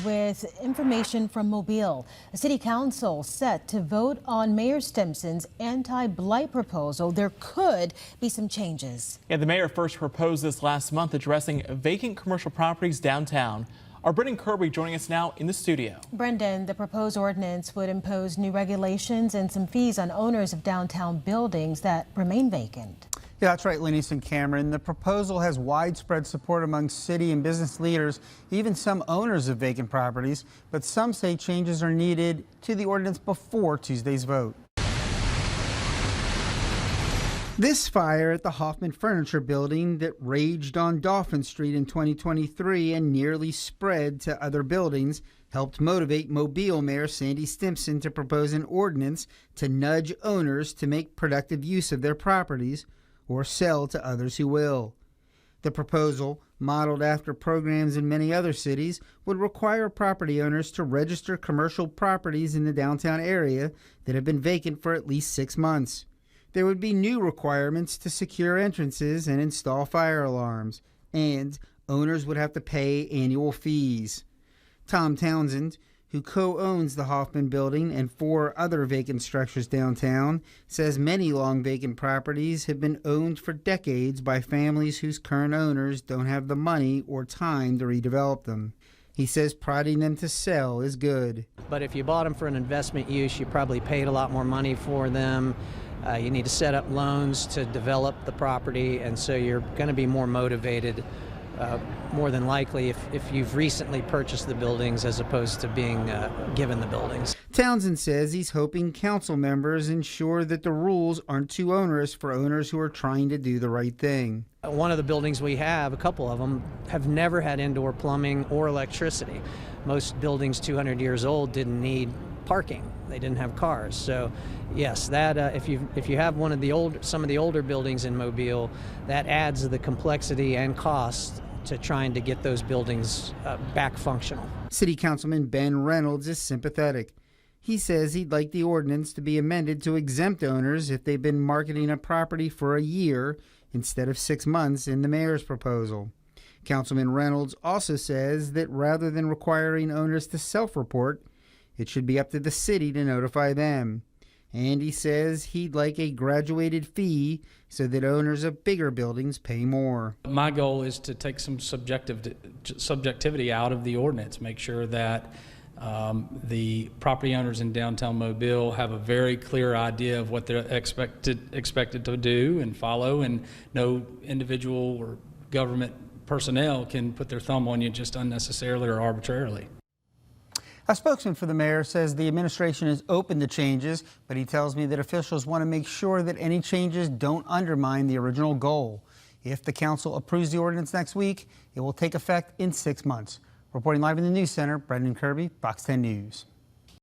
with information from Mobile. The city council set to vote on Mayor Stimson's anti-blight proposal. There could be some changes. Yeah, the mayor first proposed this last month, addressing vacant commercial properties downtown. Our Brendan Kirby joining us now in the studio. Brendan, the proposed ordinance would impose new regulations and some fees on owners of downtown buildings that remain vacant. Yeah, that's right, Lenise and Cameron. The proposal has widespread support among city and business leaders, even some owners of vacant properties, but some say changes are needed to the ordinance before Tuesday's vote. This fire at the Hoffman Furniture Building that raged on Dauphin Street in 2023 and nearly spread to other buildings helped motivate Mobile Mayor Sandy Stimpson to propose an ordinance to nudge owners to make productive use of their properties or sell to others who will. The proposal, modeled after programs in many other cities, would require property owners to register commercial properties in the downtown area that have been vacant for at least 6 months. There would be new requirements to secure entrances and install fire alarms, and owners would have to pay annual fees. Tom Townsend, who co-owns the Hoffman Building and 4 other vacant structures downtown, says many long vacant properties have been owned for decades by families whose current owners don't have the money or time to redevelop them. He says prodding them to sell is good. But if you bought them for an investment use, you probably paid a lot more money for them. You need to set up loans to develop the property, and so you're going to be more motivated more than likely if you've recently purchased the buildings as opposed to being given the buildings. Townsend says he's hoping council members ensure that the rules aren't too onerous for owners who are trying to do the right thing. One of the buildings we have, a couple of them, have never had indoor plumbing or electricity. Most buildings 200 years old didn't need parking. They didn't have cars. So yes, that if you have some of the older buildings in Mobile, that adds the complexity and cost to trying to get those buildings back functional. City Councilman Ben Reynolds is sympathetic. He says he'd like the ordinance to be amended to exempt owners if they've been marketing a property for a year instead of 6 months in the mayor's proposal. Councilman Reynolds also says that rather than requiring owners to self-report, it should be up to the city to notify them. And he says he'd like a graduated fee so that owners of bigger buildings pay more. My goal is to take some subjectivity out of the ordinance, make sure that the property owners in downtown Mobile have a very clear idea of what they're expected to do and follow, and no individual or government personnel can put their thumb on you just unnecessarily or arbitrarily. A spokesman for the mayor says the administration is open to changes, but he tells me that officials want to make sure that any changes don't undermine the original goal. If the council approves the ordinance next week, it will take effect in 6 months. Reporting live in the News Center, Brendan Kirby, Fox 10 News.